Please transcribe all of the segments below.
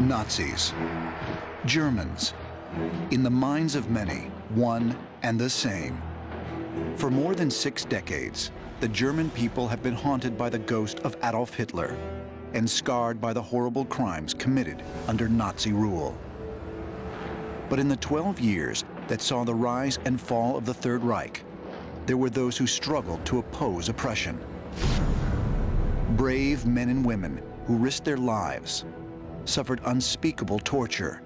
Nazis. Germans. In the minds of many, one and the same. For more than 6 decades, the German people have been haunted by the ghost of Adolf Hitler and scarred by the horrible crimes committed under Nazi rule. But in the 12 years that saw the rise and fall of the Third Reich, there were those who struggled to oppose oppression. Brave men and women who risked their lives, suffered unspeakable torture,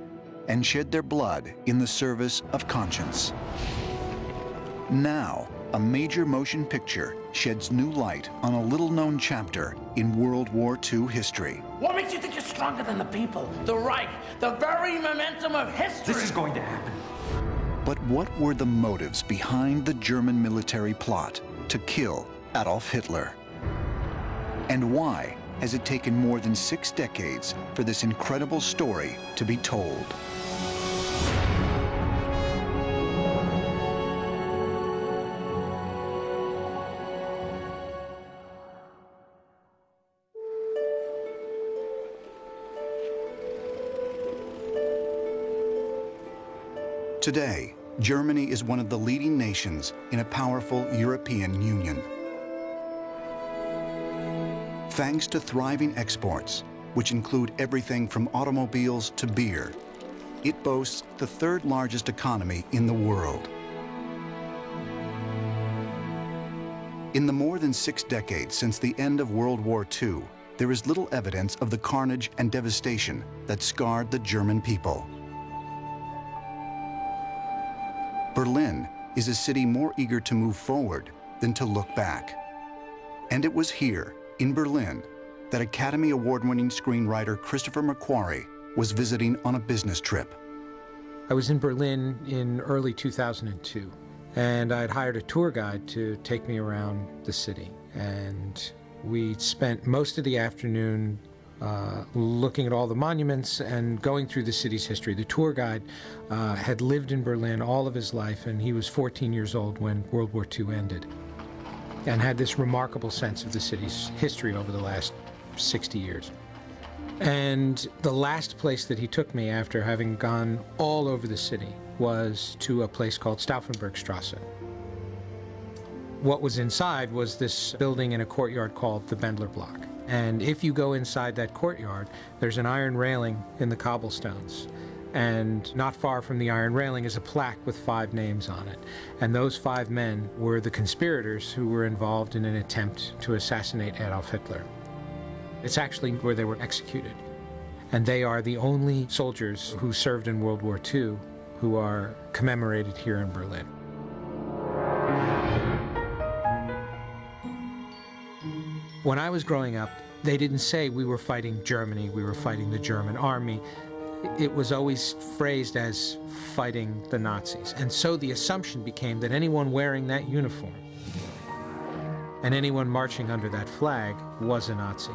and shed their blood in the service of conscience. Now, a major motion picture sheds new light on a little-known chapter in World War II history. What makes you think you're stronger than the people? The Reich, the very momentum of history! This is going to happen. But what were the motives behind the German military plot to kill Adolf Hitler? And why has it taken more than 6 decades for this incredible story to be told? Today, Germany is one of the leading nations in a powerful European Union. Thanks to thriving exports, which include everything from automobiles to beer, it boasts the 3rd largest economy in the world. In the more than 6 decades since the end of World War II, there is little evidence of the carnage and devastation that scarred the German people. Berlin is a city more eager to move forward than to look back. And it was here, in Berlin, that Academy Award-winning screenwriter Christopher McQuarrie was visiting on a business trip. I was in Berlin in early 2002, and I'd hired a tour guide to take me around the city. And we spent most of the afternoon looking at all the monuments and going through the city's history. The tour guide had lived in Berlin all of his life, and he was 14 years old when World War II ended, and had this remarkable sense of the city's history over the last 60 years. And the last place that he took me, after having gone all over the city, was to a place called Stauffenbergstrasse. What was inside was this building in a courtyard called the Bendler Block. And if you go inside that courtyard, there's an iron railing in the cobblestones. And not far from the iron railing is a plaque with 5 names on it. And those 5 men were the conspirators who were involved in an attempt to assassinate Adolf Hitler. It's actually where they were executed. And they are the only soldiers who served in World War II who are commemorated here in Berlin. When I was growing up, they didn't say we were fighting Germany, we were fighting the German army. It was always phrased as fighting the Nazis. And so the assumption became that anyone wearing that uniform and anyone marching under that flag was a Nazi.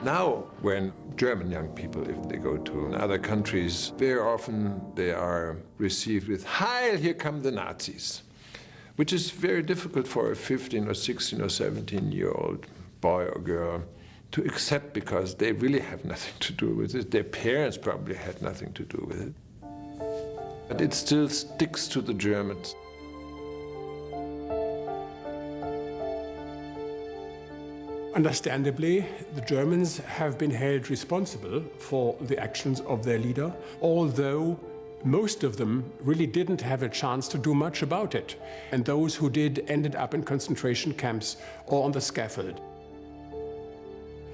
Now, when German young people, if they go to other countries, very often they are received with, "Heil, here come the Nazis," which is very difficult for a 15 or 16 or 17-year-old boy or girl to accept, because they really have nothing to do with it. Their parents probably had nothing to do with it. But it still sticks to the Germans. Understandably, the Germans have been held responsible for the actions of their leader, although most of them really didn't have a chance to do much about it. And those who did ended up in concentration camps or on the scaffold.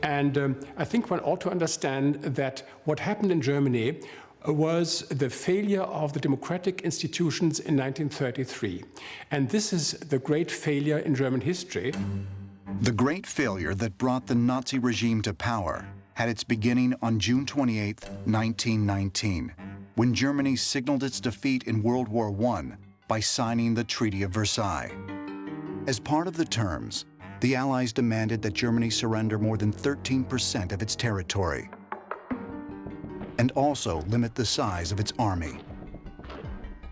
And I think one ought to understand that what happened in Germany was the failure of the democratic institutions in 1933. And this is the great failure in German history. The great failure that brought the Nazi regime to power had its beginning on June 28, 1919, when Germany signaled its defeat in World War I by signing the Treaty of Versailles. As part of the terms, the Allies demanded that Germany surrender more than 13% of its territory and also limit the size of its army.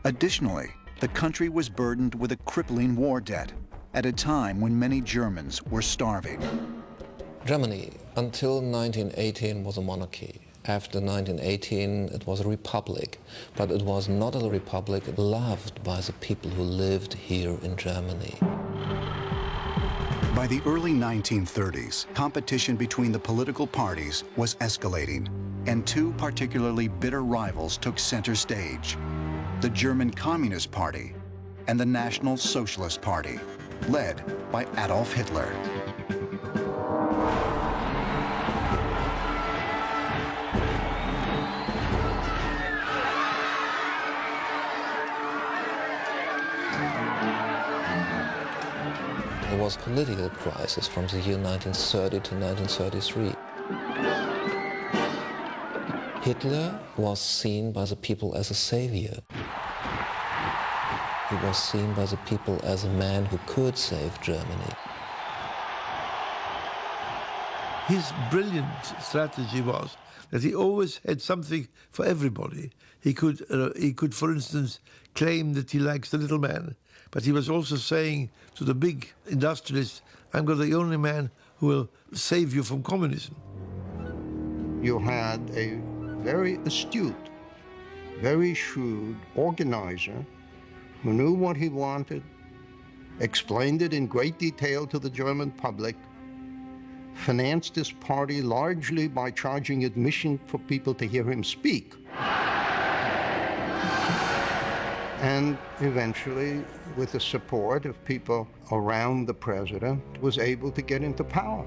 Additionally, the country was burdened with a crippling war debt at a time when many Germans were starving. Germany, until 1918, was a monarchy. After 1918, it was a republic, but it was not a republic loved by the people who lived here in Germany. By the early 1930s, competition between the political parties was escalating, and two particularly bitter rivals took center stage: the German Communist Party and the National Socialist Party, led by Adolf Hitler. There was a political crisis from the year 1930 to 1933. Hitler was seen by the people as a savior. He was seen by the people as a man who could save Germany. His brilliant strategy was that he always had something for everybody. He could, for instance, claim that he likes the little man, but he was also saying to the big industrialists, I'm the only man who will save you from communism. You had a very astute, very shrewd organizer who knew what he wanted, explained it in great detail to the German public, financed his party largely by charging admission for people to hear him speak. And eventually, with the support of people around the president, was able to get into power.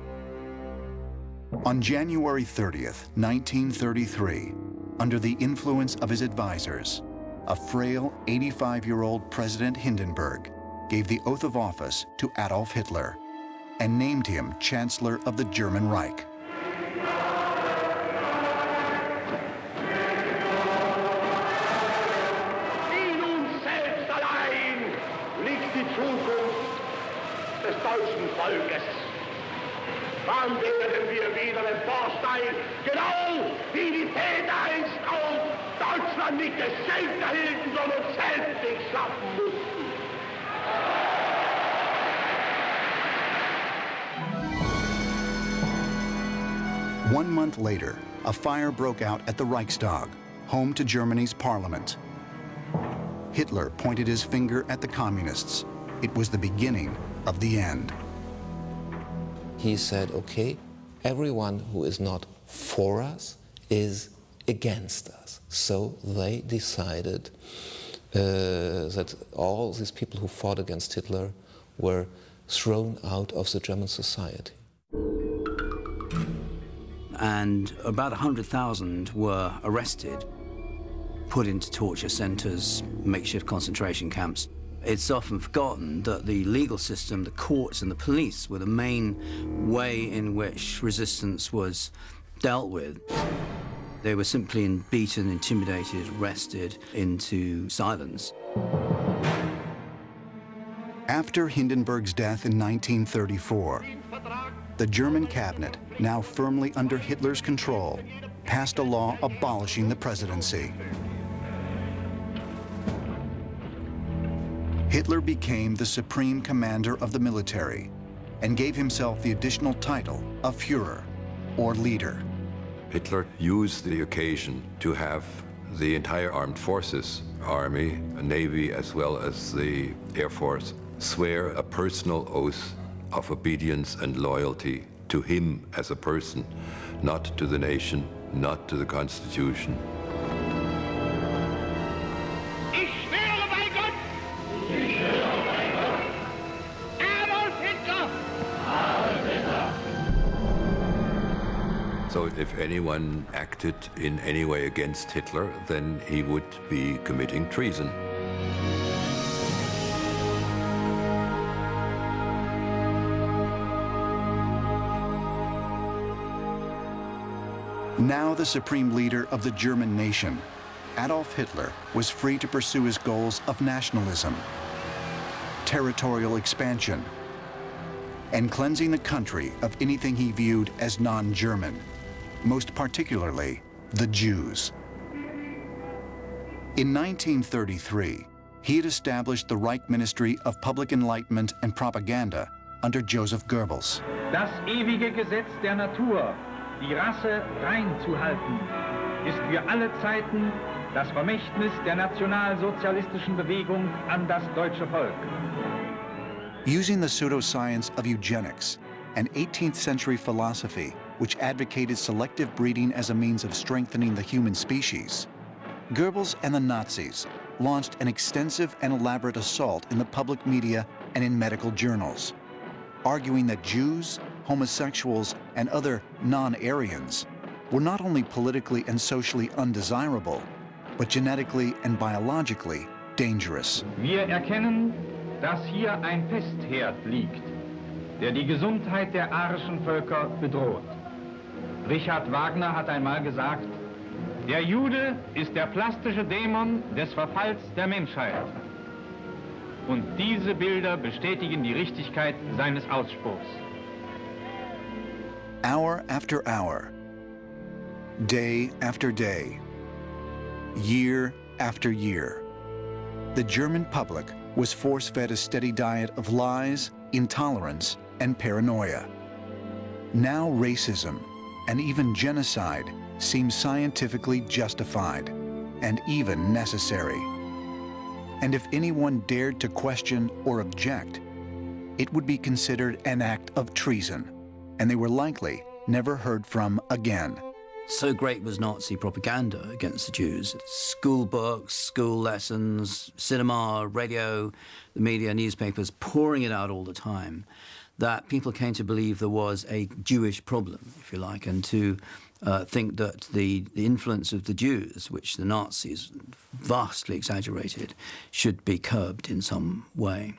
On January 30th, 1933, under the influence of his advisors, a frail 85-year-old President Hindenburg gave the oath of office to Adolf Hitler and named him Chancellor of the German Reich. In uns selbst allein liegt die Zukunft des deutschen Volkes. Wann werden wir wieder emporsteigen, genau wie die Väter einst auch Deutschland nicht geschenkt erhielten, sondern selbst sich schaffen mussten. 1 month later, a fire broke out at the Reichstag, home to Germany's parliament. Hitler pointed his finger at the communists. It was the beginning of the end. He said, okay, everyone who is not for us is against us. So they decided that all these people who fought against Hitler were thrown out of the German society. And about 100,000 were arrested, put into torture centers, makeshift concentration camps. It's often forgotten that the legal system, the courts and the police were the main way in which resistance was dealt with. They were simply beaten, intimidated, arrested into silence. After Hindenburg's death in 1934, the German cabinet, now firmly under Hitler's control, passed a law abolishing the presidency. Hitler became the supreme commander of the military and gave himself the additional title of Führer, or leader. Hitler used the occasion to have the entire armed forces, army, navy, as well as the air force, swear a personal oath of obedience and loyalty to him as a person, not to the nation, not to the Constitution. Ich schwöre bei Gott! Ich schwöre bei Gott! Adolf Hitler! Adolf Hitler! So if anyone acted in any way against Hitler, then he would be committing treason. Now the supreme leader of the German nation, Adolf Hitler was free to pursue his goals of nationalism, territorial expansion, and cleansing the country of anything he viewed as non-German, most particularly the Jews. In 1933, he had established the Reich Ministry of Public Enlightenment and Propaganda under Joseph Goebbels. Das ewige Gesetz der Natur die Rasse rein zu halten, ist für alle Zeiten das Vermächtnis der nationalsozialistischen Bewegung an das deutsche Volk. Using the pseudoscience of eugenics, an 18th century philosophy which advocated selective breeding as a means of strengthening the human species, Goebbels and the Nazis launched an extensive and elaborate assault in the public media and in medical journals, arguing that Jews, homosexuals, and other non-Aryans were not only politically and socially undesirable, but genetically and biologically dangerous. Wir erkennen, dass hier ein Pestherd liegt, der die Gesundheit der arischen Völker bedroht. Richard Wagner hat einmal gesagt, der Jude ist der plastische Dämon des Verfalls der Menschheit. Und diese Bilder bestätigen die Richtigkeit seines Ausspruchs. Hour after hour, day after day, year after year, the German public was force-fed a steady diet of lies, intolerance, and paranoia. Now racism, and even genocide, seems scientifically justified and even necessary. And if anyone dared to question or object, it would be considered an act of treason, and they were likely never heard from again. So great was Nazi propaganda against the Jews. School books, school lessons, cinema, radio, the media, newspapers, pouring it out all the time, that people came to believe there was a Jewish problem, if you like, and to think that the influence of the Jews, which the Nazis vastly exaggerated, should be curbed in some way.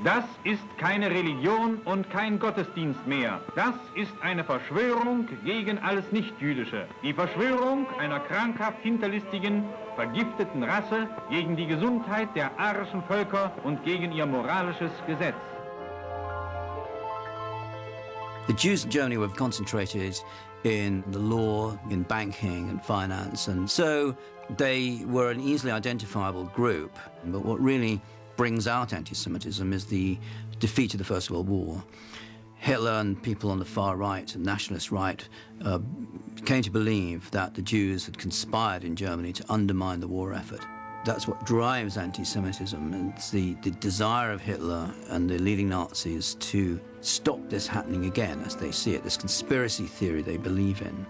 Das ist keine Religion und kein Gottesdienst mehr. Das ist eine Verschwörung gegen alles Nichtjüdische. Die Verschwörung einer krankhaft hinterlistigen, vergifteten Rasse gegen die Gesundheit der arischen Völker und gegen ihr moralisches Gesetz. The Jews in Germany were concentrated in the law, in banking and finance, and so they were an easily identifiable group. But what really brings out anti-Semitism is the defeat of the First World War. Hitler and people on the far right, and nationalist right, came to believe that the Jews had conspired in Germany to undermine the war effort. That's what drives anti-Semitism, and it's the desire of Hitler and the leading Nazis to stop this happening again, as they see it, this conspiracy theory they believe in.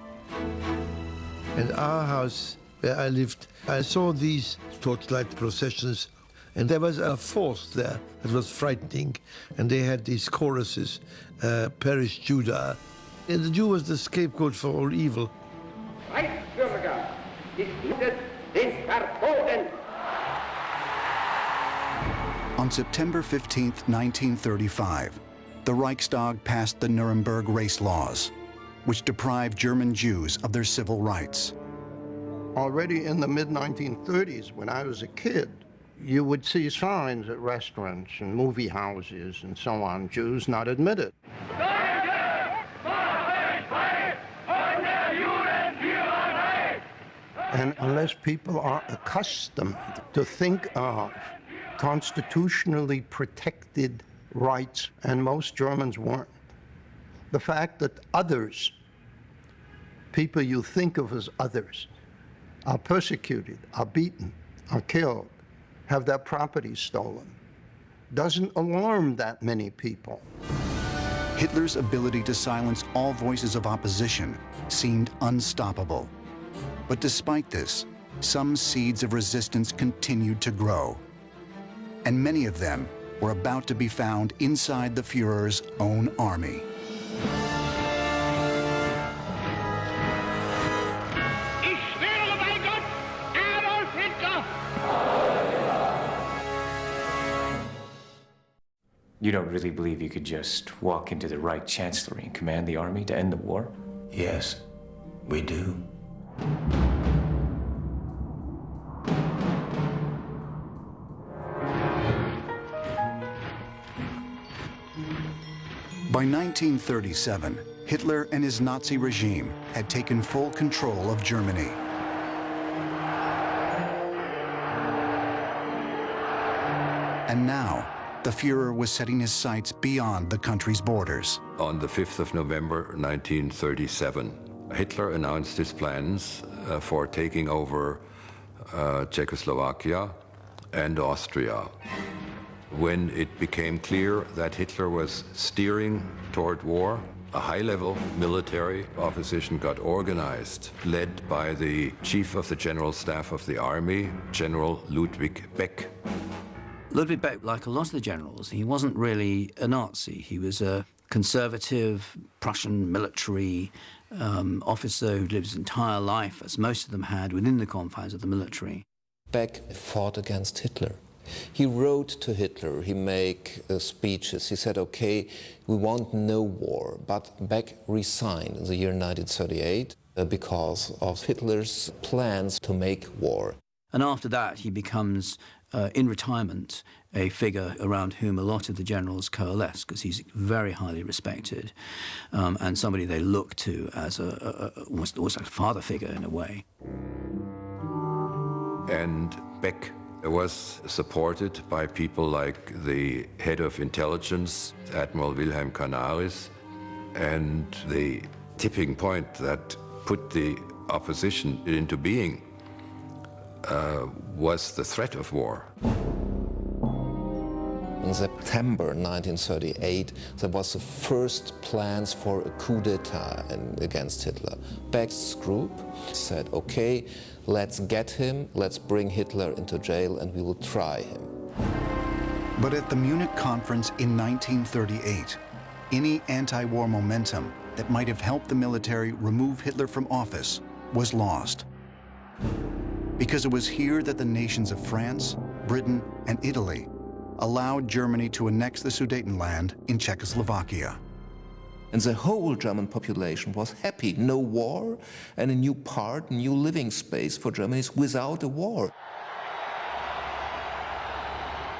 In our house where I lived, I saw these torchlight processions, and there was a force there that was frightening, and they had these choruses, perish Judah. And the Jew was the scapegoat for all evil. Reichsbürger ist dieses den Verboten. On September 15, 1935, the Reichstag passed the Nuremberg race laws, which deprived German Jews of their civil rights. Already in the mid-1930s, when I was a kid, you would see signs at restaurants and movie houses and so on, Jews not admitted. And unless people are accustomed to think of constitutionally protected rights, and most Germans weren't, the fact that others, people you think of as others, are persecuted, are beaten, are killed, have their property stolen, doesn't alarm that many people. Hitler's ability to silence all voices of opposition seemed unstoppable. But despite this, some seeds of resistance continued to grow, and many of them were about to be found inside the Führer's own army. Ich schwöre bei Gott, Adolf Hitler! You don't really believe you could just walk into the Reich Chancellery and command the army to end the war? Yes, we do. By 1937, Hitler and his Nazi regime had taken full control of Germany. And now, the Führer was setting his sights beyond the country's borders. On the 5th of November 1937, Hitler announced his plans for taking over Czechoslovakia and Austria. When it became clear that Hitler was steering toward war, a high-level military opposition got organized, led by the chief of the General Staff of the Army, General Ludwig Beck. Ludwig Beck, like a lot of the generals, he wasn't really a Nazi. He was a conservative Prussian military officer who lived his entire life, as most of them had, within the confines of the military. Beck fought against Hitler. He wrote to Hitler, he made speeches, he said, okay, we want no war, but Beck resigned in the year 1938 because of Hitler's plans to make war. And after that, he becomes, in retirement, a figure around whom a lot of the generals coalesce, because he's very highly respected, and somebody they look to as almost like a father figure in a way. And Beck was supported by people like the head of intelligence, Admiral Wilhelm Canaris, and the tipping point that put the opposition into being was the threat of war. In September 1938, there was the first plans for a coup d'etat against Hitler. Beck's group said, okay, let's get him, let's bring Hitler into jail, and we will try him. But at the Munich conference in 1938, any anti-war momentum that might have helped the military remove Hitler from office was lost. Because it was here that the nations of France, Britain, and Italy allowed Germany to annex the Sudetenland in Czechoslovakia. And the whole German population was happy. No war, and a new part, a new living space for Germany without a war.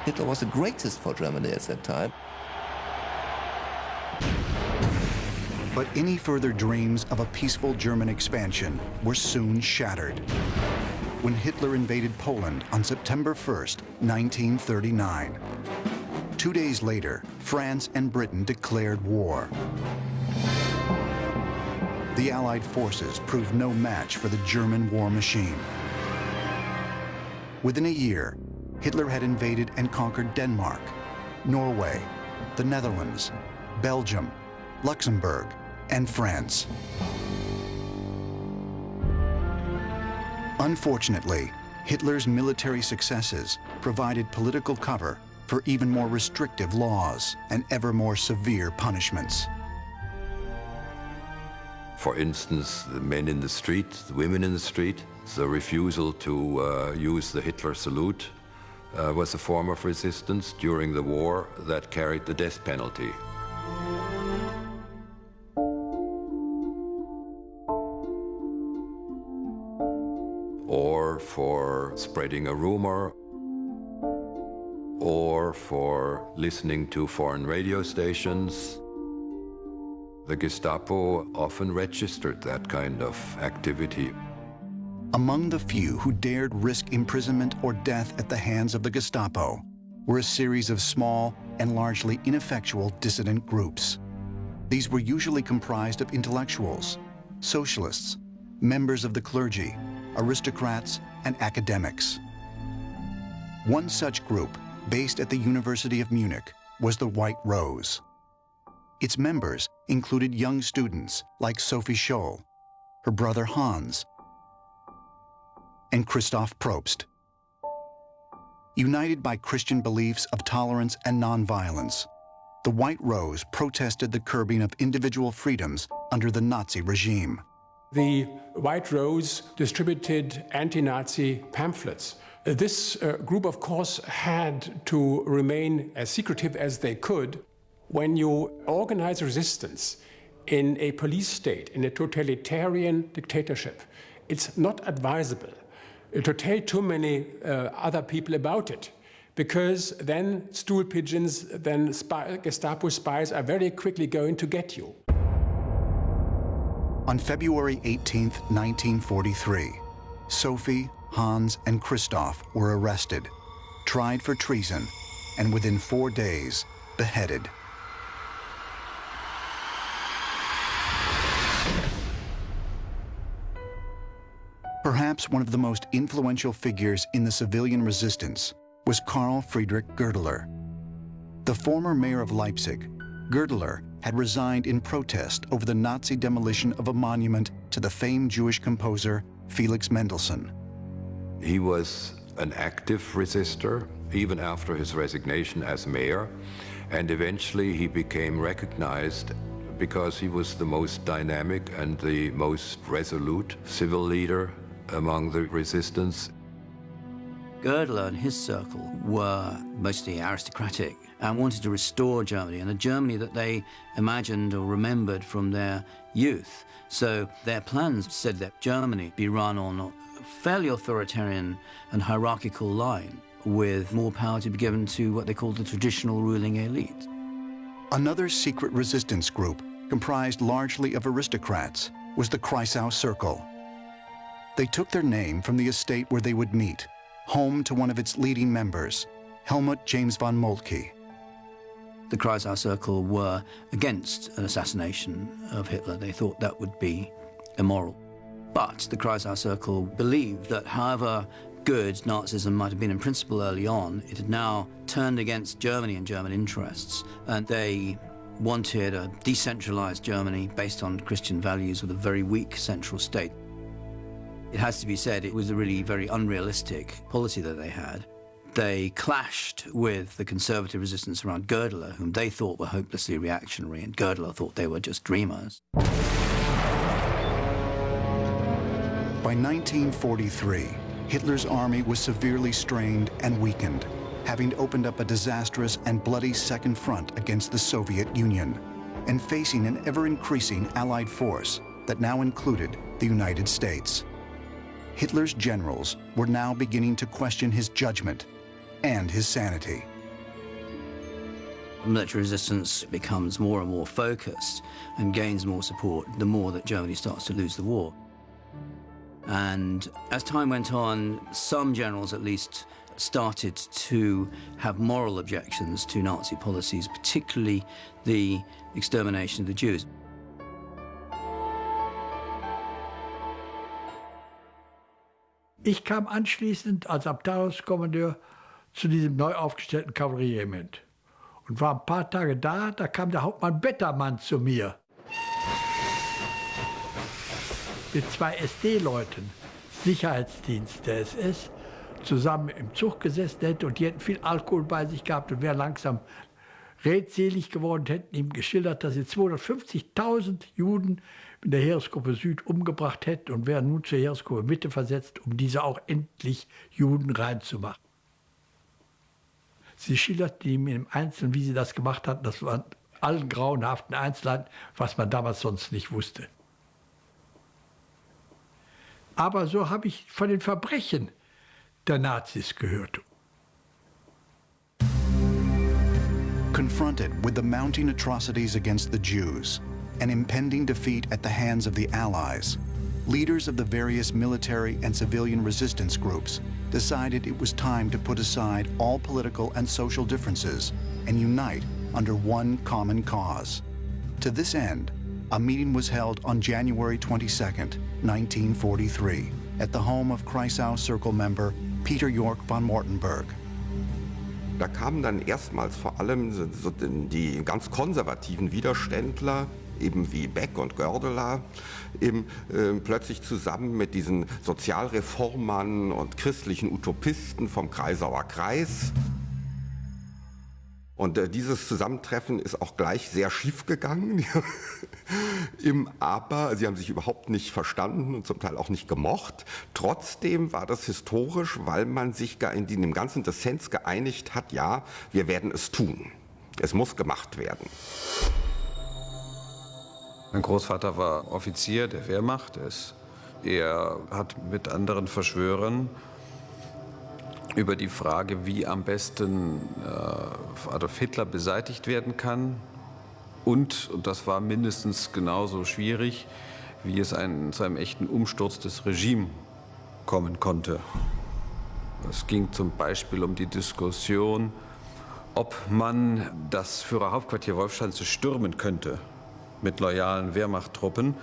Hitler was the greatest for Germany at that time. But any further dreams of a peaceful German expansion were soon shattered when Hitler invaded Poland on September 1st, 1939. 2 days later, France and Britain declared war. The Allied forces proved no match for the German war machine. Within a year, Hitler had invaded and conquered Denmark, Norway, the Netherlands, Belgium, Luxembourg, and France. Unfortunately, Hitler's military successes provided political cover for even more restrictive laws and ever more severe punishments. For instance, the men in the street, the women in the street, the refusal to use the Hitler salute was a form of resistance during the war that carried the death penalty. Or for spreading a rumor, or for listening to foreign radio stations. The Gestapo often registered that kind of activity. Among the few who dared risk imprisonment or death at the hands of the Gestapo were a series of small and largely ineffectual dissident groups. These were usually comprised of intellectuals, socialists, members of the clergy, aristocrats, and academics. One such group, based at the University of Munich, was the White Rose. Its members included young students like Sophie Scholl, her brother Hans, and Christoph Probst. United by Christian beliefs of tolerance and nonviolence, the White Rose protested the curbing of individual freedoms under the Nazi regime. The White Rose distributed anti-Nazi pamphlets. This group, of course, had to remain as secretive as they could. When you organize resistance in a police state, in a totalitarian dictatorship, it's not advisable to tell too many other people about it, because then stool pigeons, then Gestapo spies are very quickly going to get you. On February 18, 1943, Sophie, Hans, and Christoph were arrested, tried for treason, and within 4 days, beheaded. Perhaps one of the most influential figures in the civilian resistance was Karl Friedrich Goerdeler. The former mayor of Leipzig, Goerdeler had resigned in protest over the Nazi demolition of a monument to the famed Jewish composer Felix Mendelssohn. He was an active resistor, even after his resignation as mayor, and eventually he became recognized because he was the most dynamic and the most resolute civil leader among the resistance. Goerdeler and his circle were mostly aristocratic and wanted to restore Germany, and a Germany that they imagined or remembered from their youth. So their plans said that Germany be run on a fairly authoritarian and hierarchical line, with more power to be given to what they called the traditional ruling elite. Another secret resistance group, comprised largely of aristocrats, was the Kreisau Circle. They took their name from the estate where they would meet, home to one of its leading members, Helmut James von Moltke. The Kreisau Circle were against an assassination of Hitler. They thought that would be immoral. But the Kreisau Circle believed that however good Nazism might have been in principle early on, it had now turned against Germany and German interests, and they wanted a decentralized Germany based on Christian values with a very weak central state. It has to be said, it was a really very unrealistic policy that they had. They clashed with the conservative resistance around Goerdeler, whom they thought were hopelessly reactionary, and Goerdeler thought they were just dreamers. By 1943, Hitler's army was severely strained and weakened, having opened up a disastrous and bloody second front against the Soviet Union, and facing an ever-increasing Allied force that now included the United States. Hitler's generals were now beginning to question his judgment and his sanity. Military resistance becomes more and more focused and gains more support the more that Germany starts to lose the war. And as time went on, some generals at least started to have moral objections to Nazi policies, particularly the extermination of the Jews. Ich kam anschließend als Abteilungskommandeur zu diesem neu aufgestellten Kavallerieregiment und war ein paar Tage da. Da kam der Hauptmann Bettermann zu mir mit 2 SD-Leuten, Sicherheitsdienst der SS, zusammen im Zug gesessen hätte, und die hätten viel Alkohol bei sich gehabt und wären langsam redselig geworden, hätten ihm geschildert, dass sie 250.000 Juden in der Heeresgruppe Süd umgebracht hätten und wären nun zur Heeresgruppe Mitte versetzt, um diese auch endlich Juden reinzumachen. Sie schilderten ihm im Einzelnen, wie sie das gemacht hatten. Das waren allen grauenhaften Einzelheiten, was man damals sonst nicht wusste. Aber so habe ich von den Verbrechen der Nazis gehört. Confronted with the mounting atrocities against the Jews and impending defeat at the hands of the Allies, leaders of the various military and civilian resistance groups decided it was time to put aside all political and social differences and unite under one common cause. To this end, a meeting was held on January 22nd, 1943, at the home of Kreisau Circle member Peter York von Mortenberg. Da kamen dann erstmals vor allem die ganz konservativen Widerständler, eben wie Beck und Goerdeler, eben plötzlich zusammen mit diesen Sozialreformern und christlichen Utopisten vom Kreisauer Kreis. Und dieses Zusammentreffen ist auch gleich sehr schief gegangen. Aber sie haben sich überhaupt nicht verstanden und zum Teil auch nicht gemocht. Trotzdem war das historisch, weil man sich in dem ganzen Dissens geeinigt hat, ja, wir werden es tun. Es muss gemacht werden. Mein Großvater war Offizier der Wehrmacht. Er hat mit anderen Verschwörern über die Frage, wie am besten Adolf Hitler beseitigt werden kann. Und das war mindestens genauso schwierig, wie es zu einem echten Umsturz des Regimes kommen konnte. Es ging zum Beispiel um die Diskussion, ob man das Führerhauptquartier Wolfschanze stürmen könnte mit loyalen Wehrmachttruppen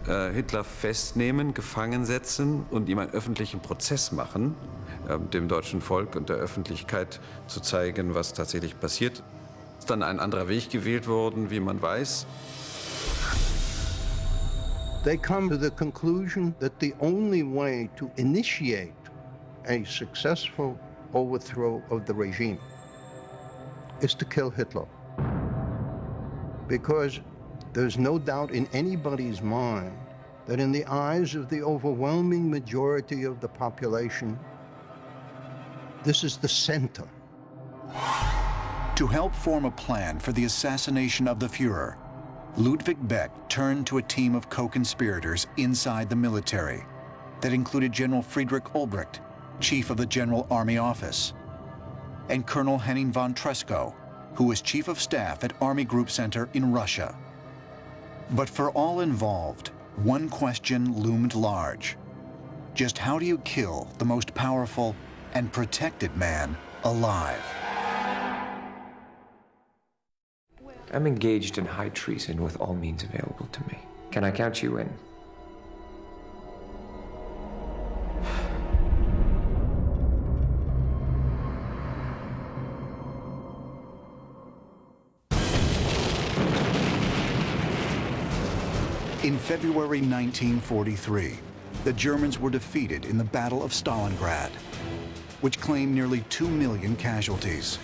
Hitler festnehmen, gefangen setzen und ihm einen öffentlichen Prozess machen, dem deutschen Volk und der Öffentlichkeit zu zeigen, was tatsächlich passiert. Ist dann ein anderer Weg gewählt worden, wie man weiß. They come to the conclusion that the only way to initiate a successful overthrow of the regime is to kill Hitler. Because there's no doubt in anybody's mind that in the eyes of the overwhelming majority of the population, this is the center. To help form a plan for the assassination of the Führer, Ludwig Beck turned to a team of co-conspirators inside the military that included General Friedrich Olbricht, chief of the General Army Office, and Colonel Henning von Tresckow, who was chief of staff at Army Group Center in Russia. But for all involved, one question loomed large. Just how do you kill the most powerful and protected man alive? I'm engaged in high treason with all means available to me. Can I count you in? In February 1943, the Germans were defeated in the Battle of Stalingrad, which claimed nearly 2 million casualties.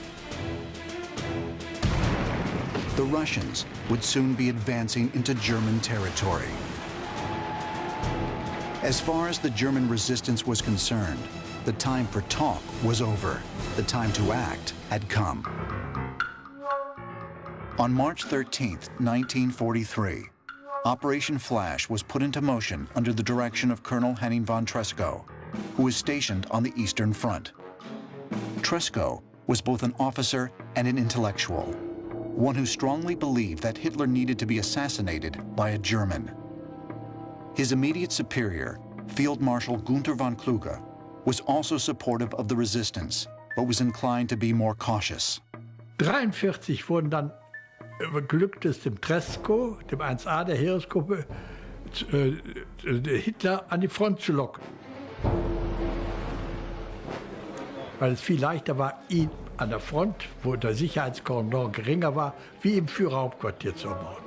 The Russians would soon be advancing into German territory. As far as the German resistance was concerned, the time for talk was over. The time to act had come. On March 13, 1943, Operation Flash was put into motion under the direction of Colonel Henning von Tresckow, who was stationed on the Eastern Front. Tresckow was both an officer and an intellectual, one who strongly believed that Hitler needed to be assassinated by a German. His immediate superior, Field Marshal Gunther von Kluge, was also supportive of the resistance, but was inclined to be more cautious. 1943 wurden dann glückt es dem Tresckow, dem 1A der Heeresgruppe, Hitler an die Front zu locken. Weil es viel leichter war, ihn an der Front, wo der Sicherheitskordon geringer war, wie im Führerhauptquartier zu ermorden.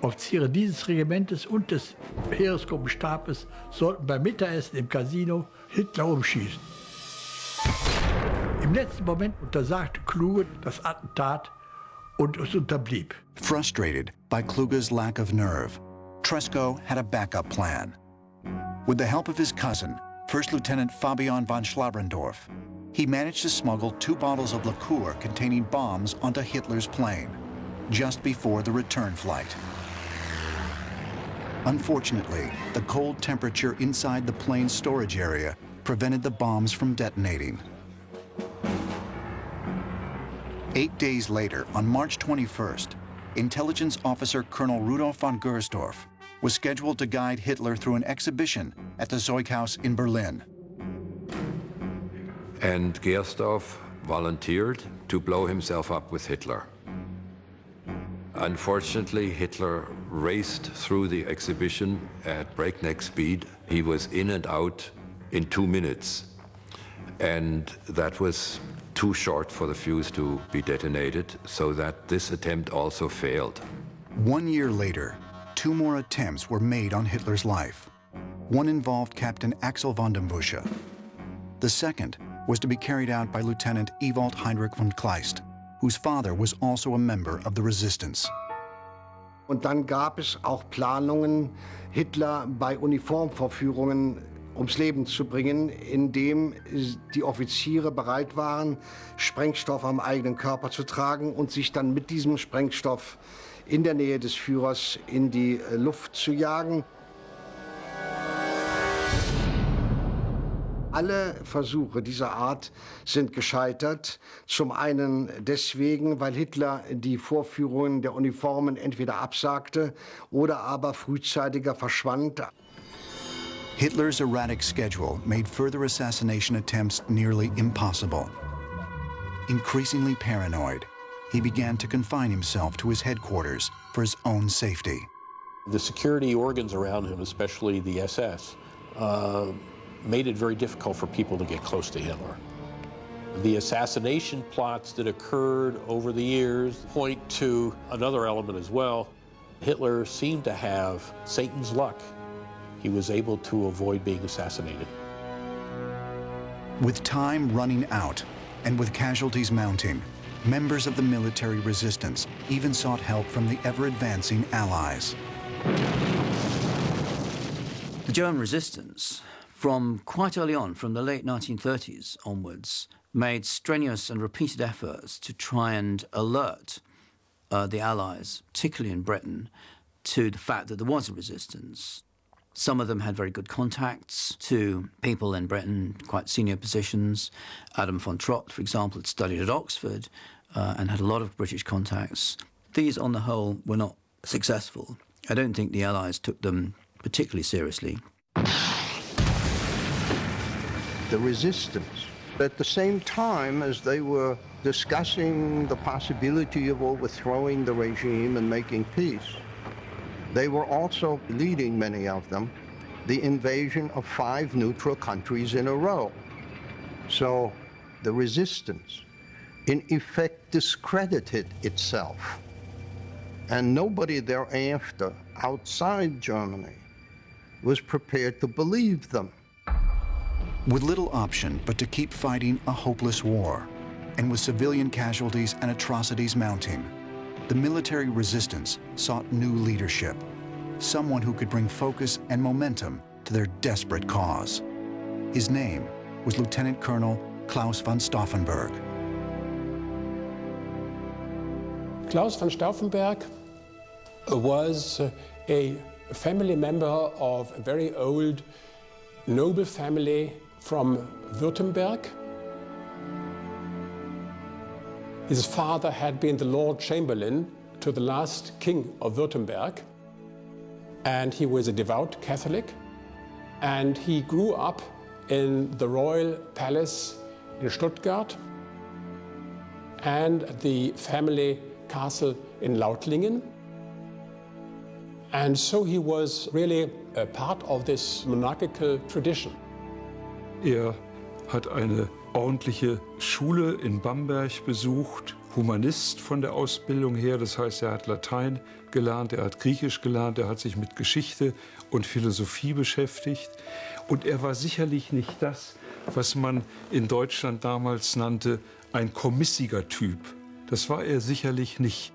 Offiziere dieses Regimentes und des Heeresgruppenstabes sollten beim Mittagessen im Casino Hitler umschießen. Im letzten Moment untersagte Kluge das Attentat und es unterblieb. Frustrated by Kluge's lack of nerve, Tresckow had a backup plan. With the help of his cousin, First Lieutenant Fabian von Schlabrendorf, he managed to smuggle 2 bottles of liqueur containing bombs onto Hitler's plane, just before the return flight. Unfortunately, the cold temperature inside the plane's storage area prevented the bombs from detonating. 8 days later, on March 21st, intelligence officer Colonel Rudolf von Gersdorf was scheduled to guide Hitler through an exhibition at the Zeughaus in Berlin. And Gersdorf volunteered to blow himself up with Hitler. Unfortunately, Hitler raced through the exhibition at breakneck speed. He was in and out in 2 minutes. And that was too short for the fuse to be detonated, so that this attempt also failed. 1 year later, 2 more attempts were made on Hitler's life. One involved Captain Axel von dem Busche. The second was to be carried out by Lieutenant Ewald Heinrich von Kleist, whose father was also a member of the resistance. Und dann gab es auch Planungen, Hitler bei Uniformvorführungen ums Leben zu bringen, indem die Offiziere bereit waren, Sprengstoff am eigenen Körper zu tragen und sich dann mit diesem Sprengstoff in der Nähe des Führers in die Luft zu jagen. Alle Versuche dieser Art sind gescheitert. Zum einen deswegen, weil Hitler die Vorführungen der Uniformen entweder absagte oder aber frühzeitiger verschwand. Hitler's erratic schedule made further assassination attempts nearly impossible. Increasingly paranoid, he began to confine himself to his headquarters for his own safety. The security organs around him, especially the SS, made it very difficult for people to get close to Hitler. The assassination plots that occurred over the years point to another element as well. Hitler seemed to have Satan's luck. He was able to avoid being assassinated. With time running out and with casualties mounting, members of the military resistance even sought help from the ever-advancing Allies. The German resistance, from quite early on, from the late 1930s onwards, made strenuous and repeated efforts to try and alert the Allies, particularly in Britain, to the fact that there was a resistance. Some of them had very good contacts to people in Britain, quite senior positions. Adam von Trott, for example, had studied at Oxford and had a lot of British contacts. These, on the whole, were not successful. I don't think the Allies took them particularly seriously. The resistance, at the same time as they were discussing the possibility of overthrowing the regime and making peace, they were also leading, many of them, the invasion of 5 neutral countries in a row. So the resistance, in effect, discredited itself. And nobody thereafter, outside Germany, was prepared to believe them. With little option but to keep fighting a hopeless war, and with civilian casualties and atrocities mounting, the military resistance sought new leadership, someone who could bring focus and momentum to their desperate cause. His name was Lieutenant Colonel Klaus von Stauffenberg. Klaus von Stauffenberg was a family member of a very old noble family from Württemberg. His father had been the Lord Chamberlain to the last king of Württemberg, and he was a devout Catholic, and he grew up in the royal palace in Stuttgart and the family castle in Lautlingen. And so he was really a part of this monarchical tradition. Hat eine ordentliche Schule in Bamberg besucht, Humanist von der Ausbildung her, das heißt, er hat Latein gelernt, er hat Griechisch gelernt, er hat sich mit Geschichte und Philosophie beschäftigt. Und er war sicherlich nicht das, was man in Deutschland damals nannte, ein kommissiger Typ. Das war er sicherlich nicht.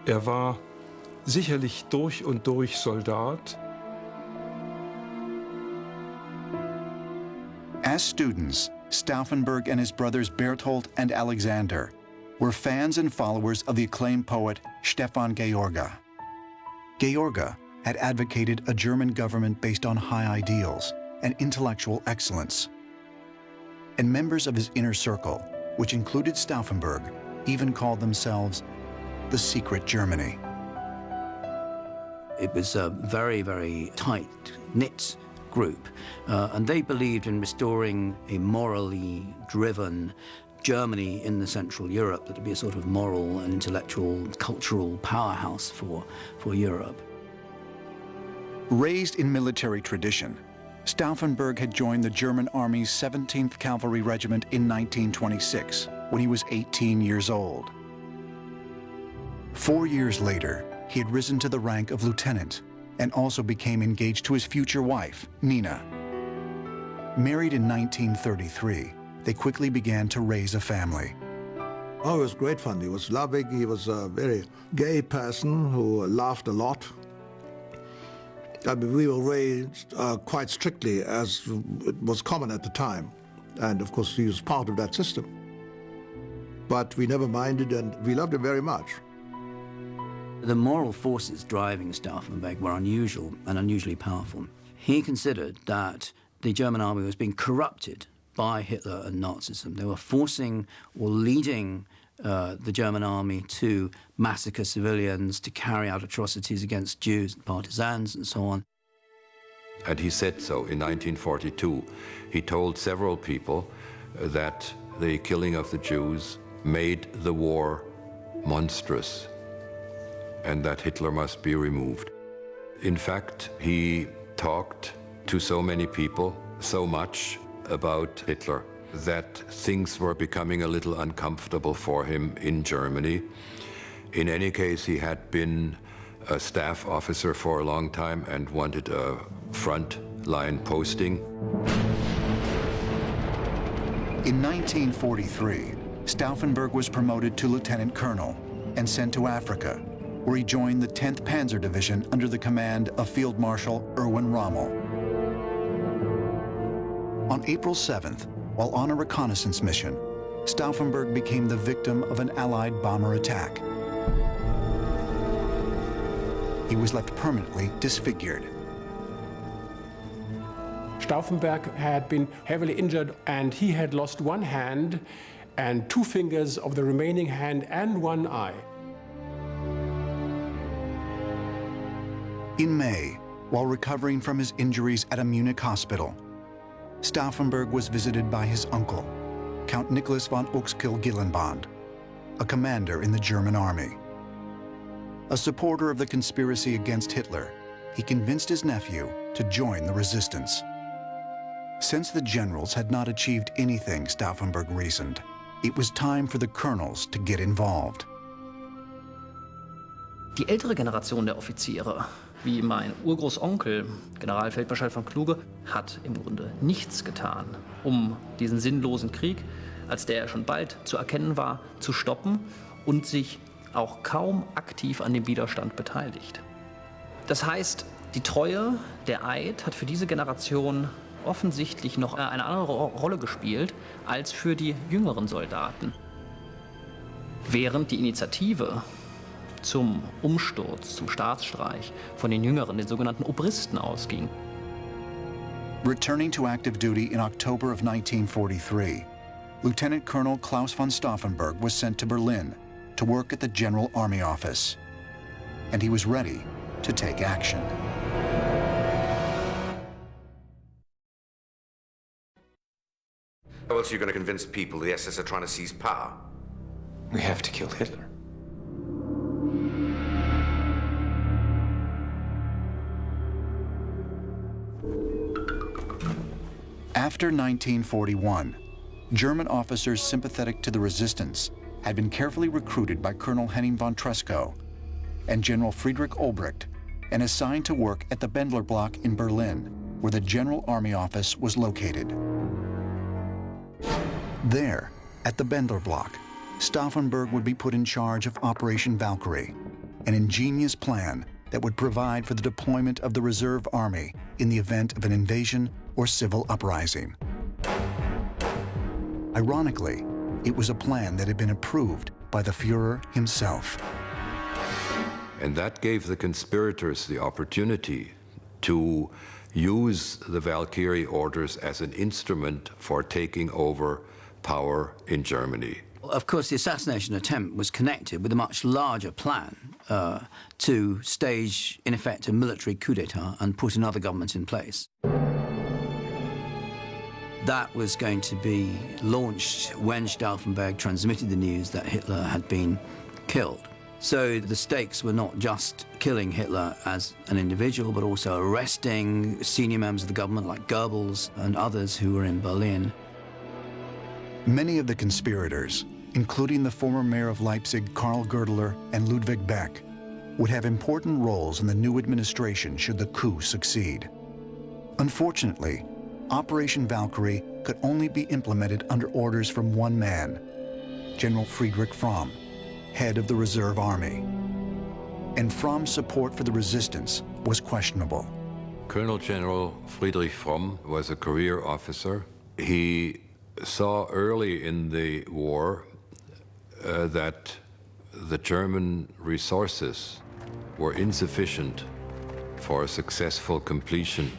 Er war sicherlich durch und durch Soldat. As students, Stauffenberg and his brothers Berthold and Alexander were fans and followers of the acclaimed poet Stefan George. George had advocated a German government based on high ideals and intellectual excellence. And members of his inner circle, which included Stauffenberg, even called themselves the Secret Germany. It was a very, very tight-knit group, and they believed in restoring a morally driven Germany in the Central Europe that would be a sort of moral and intellectual, cultural powerhouse for Europe. Raised in military tradition, Stauffenberg had joined the German Army's 17th Cavalry Regiment in 1926 when he was 18 years old. 4 years later, he had risen to the rank of lieutenant and also became engaged to his future wife, Nina. Married in 1933, they quickly began to raise a family. Oh, it was great fun. He was loving. He was a very gay person who laughed a lot. I mean, we were raised quite strictly, as it was common at the time. And of course, he was part of that system. But we never minded, and we loved him very much. The moral forces driving Stauffenberg were unusual and unusually powerful. He considered that the German army was being corrupted by Hitler and Nazism. They were forcing or leading the German army to massacre civilians, to carry out atrocities against Jews and partisans and so on. And he said so in 1942. He told several people that the killing of the Jews made the war monstrous and that Hitler must be removed. In fact, he talked to so many people so much about Hitler that things were becoming a little uncomfortable for him in Germany. In any case, he had been a staff officer for a long time and wanted a front-line posting. In 1943, Stauffenberg was promoted to lieutenant colonel and sent to Africa, where he joined the 10th Panzer Division under the command of Field Marshal Erwin Rommel. On April 7th, while on a reconnaissance mission, Stauffenberg became the victim of an Allied bomber attack. He was left permanently disfigured. Stauffenberg had been heavily injured, and he had lost one hand and 2 fingers of the remaining hand and 1 eye. In May, while recovering from his injuries at a Munich hospital, Stauffenberg was visited by his uncle, Count Nicholas von Uexküll-Gyllenband, a commander in the German army. A supporter of the conspiracy against Hitler, he convinced his nephew to join the resistance. Since the generals had not achieved anything, Stauffenberg reasoned, it was time for the colonels to get involved. Die ältere Generation der Offiziere, wie mein Urgroßonkel, Generalfeldmarschall von Kluge, hat im Grunde nichts getan, um diesen sinnlosen Krieg, als der schon bald zu erkennen war, zu stoppen und sich auch kaum aktiv an dem Widerstand beteiligt. Das heißt, die Treue, der Eid hat für diese Generation offensichtlich noch eine andere Rolle gespielt als für die jüngeren Soldaten. Während die Initiative zum Umsturz, zum Staatsstreich von den Jüngeren, den sogenannten Obristen, ausging. Returning to active duty in October of 1943, Lieutenant Colonel Klaus von Stauffenberg was sent to Berlin to work at the General Army Office, and he was ready to take action. How else are you going to convince people the SS are trying to seize power? We have to kill Hitler. After 1941, German officers sympathetic to the resistance had been carefully recruited by Colonel Henning von Treschow and General Friedrich Olbricht and assigned to work at the Bendler Block in Berlin, where the General Army Office was located. There, at the Bendler Block, Stauffenberg would be put in charge of Operation Valkyrie, an ingenious plan that would provide for the deployment of the Reserve Army in the event of an invasion or civil uprising. Ironically, it was a plan that had been approved by the Führer himself. And that gave the conspirators the opportunity to use the Valkyrie orders as an instrument for taking over power in Germany. Of course, the assassination attempt was connected with a much larger plan to stage, in effect, a military coup d'etat and put another government in place. That was going to be launched when Stauffenberg transmitted the news that Hitler had been killed. So the stakes were not just killing Hitler as an individual, but also arresting senior members of the government like Goebbels and others who were in Berlin. Many of the conspirators, including the former mayor of Leipzig, Karl Goerdeler, and Ludwig Beck, would have important roles in the new administration should the coup succeed. Unfortunately, Operation Valkyrie could only be implemented under orders from one man, General Friedrich Fromm, head of the Reserve Army. And Fromm's support for the resistance was questionable. Colonel General Friedrich Fromm was a career officer. He saw early in the war that the German resources were insufficient for a successful completion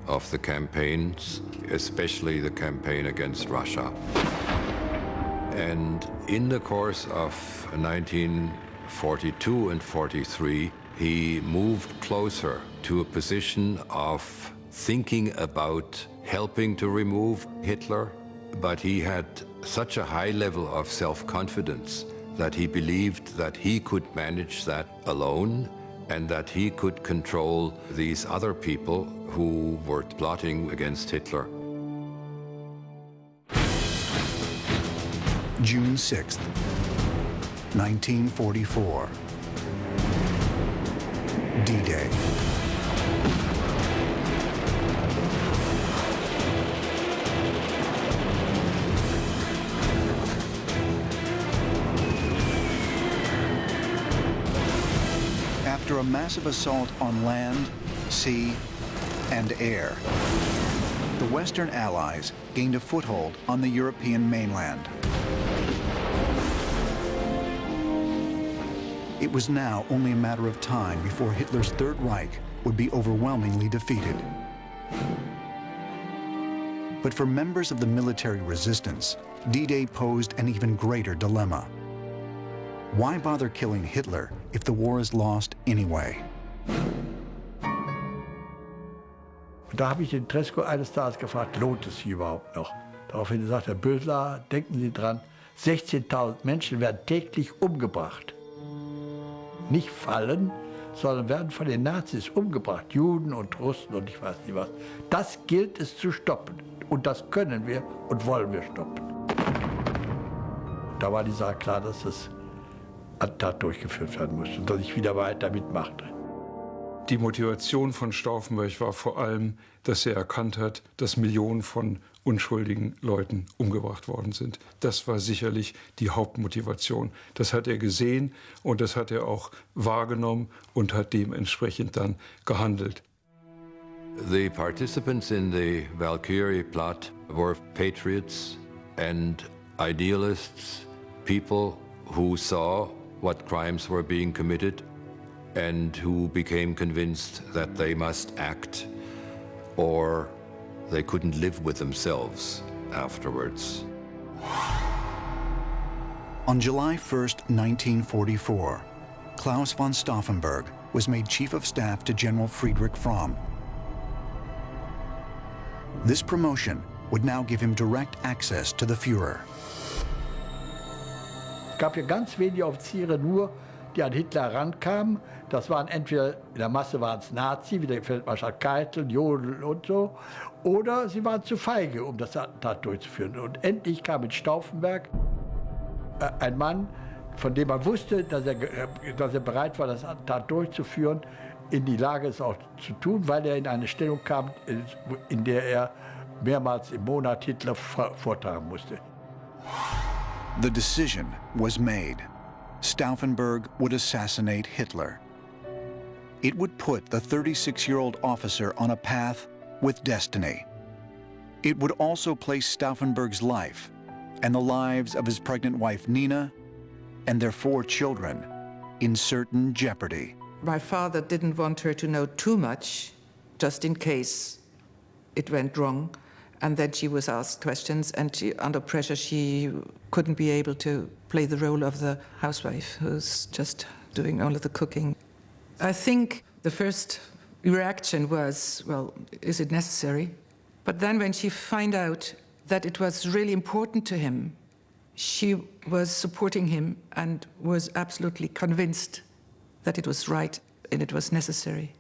of the campaigns, especially the campaign against Russia. And in the course of 1942 and 43, he moved closer to a position of thinking about helping to remove Hitler, but he had such a high level of self-confidence that he believed that he could manage that alone and that he could control these other people who were plotting against Hitler. June 6th, 1944. D-Day. After a massive assault on land, sea, and air, the Western Allies gained a foothold on the European mainland. It was now only a matter of time before Hitler's Third Reich would be overwhelmingly defeated. But for members of the military resistance, D-Day posed an even greater dilemma. Why bother killing Hitler if the war is lost anyway? Da habe ich den Tresco eines Tages gefragt, lohnt es sich überhaupt noch? Daraufhin sagt Herr Bösler, denken Sie dran, 16.000 Menschen werden täglich umgebracht. Nicht fallen, sondern werden von den Nazis umgebracht, Juden und Russen und ich weiß nicht was. Das gilt es zu stoppen und das können wir und wollen wir stoppen. Da war die Sache klar, dass das Attentat durchgeführt werden musste und dass ich wieder weiter mitmachte. Die Motivation von Stauffenberg war vor allem, dass er erkannt hat, dass Millionen von unschuldigen Leuten umgebracht worden sind. Das war sicherlich die Hauptmotivation. Das hat er gesehen und das hat er auch wahrgenommen und hat dementsprechend dann gehandelt. The participants in the Valkyrie plot were patriots and idealists, people who saw what crimes were being committed and who became convinced that they must act or they couldn't live with themselves afterwards. On July 1st, 1944, Klaus von Stauffenberg was made Chief of Staff to General Friedrich Fromm. This promotion would now give him direct access to the Führer. Es gab hier ganz wenige Offiziere nur, die an Hitler rankamen. Das waren entweder, in der Masse waren es Nazi, wie der Feldmarschall Keitel, Jodl und so, oder sie waren zu feige, um das Attentat durchzuführen. Und endlich kam in Stauffenberg ein Mann, von dem man wusste, dass er bereit war, das Attentat durchzuführen, in die Lage, es auch zu tun, weil er in eine Stellung kam, in der er mehrmals im Monat Hitler vortragen musste. The decision was made. Stauffenberg would assassinate Hitler. It would put the 36-year-old officer on a path with destiny. It would also place Stauffenberg's life and the lives of his pregnant wife Nina and their 4 children in certain jeopardy. My father didn't want her to know too much, just in case it went wrong. And then she was asked questions, and under pressure, she couldn't be able to play the role of the housewife who's just doing all of the cooking. I think the first reaction was, well, is it necessary? But then when she found out that it was really important to him, she was supporting him and was absolutely convinced that it was right and it was necessary.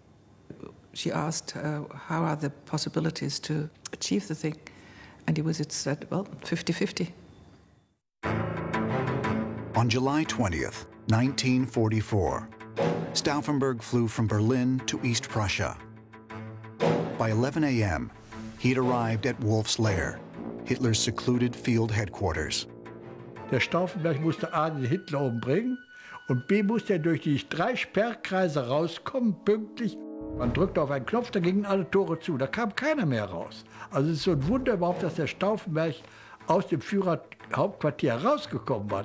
She asked, how are the possibilities to achieve the thing? And it said, well, 50-50. On July 20th, 1944, Stauffenberg flew from Berlin to East Prussia. By 11 a.m., he had arrived at Wolf's Lair, Hitler's secluded field headquarters. Der Stauffenberg musste A, den Hitler umbringen und B, musste er durch die 3 Sperrkreise rauskommen, pünktlich. Man drückte auf einen Knopf, da gingen alle Tore zu, da kam keiner mehr raus. Also es ist so ein Wunder überhaupt, dass der Stauffenberg aus dem Führerhauptquartier herausgekommen war.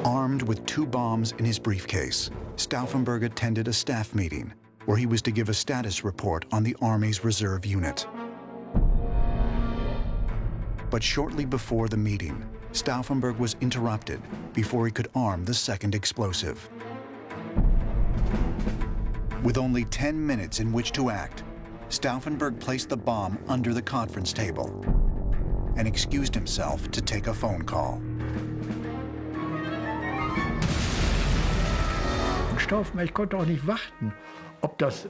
Armed with 2 bombs in his briefcase, Stauffenberg attended a staff meeting where he was to give a status report on the Army's reserve unit. But shortly before the meeting, Stauffenberg was interrupted before he could arm the second explosive. With only 10 minutes in which to act, Stauffenberg placed the bomb under the conference table. and excused himself to take a phone call. Stauffenberg, ich konnte auch nicht warten, ob das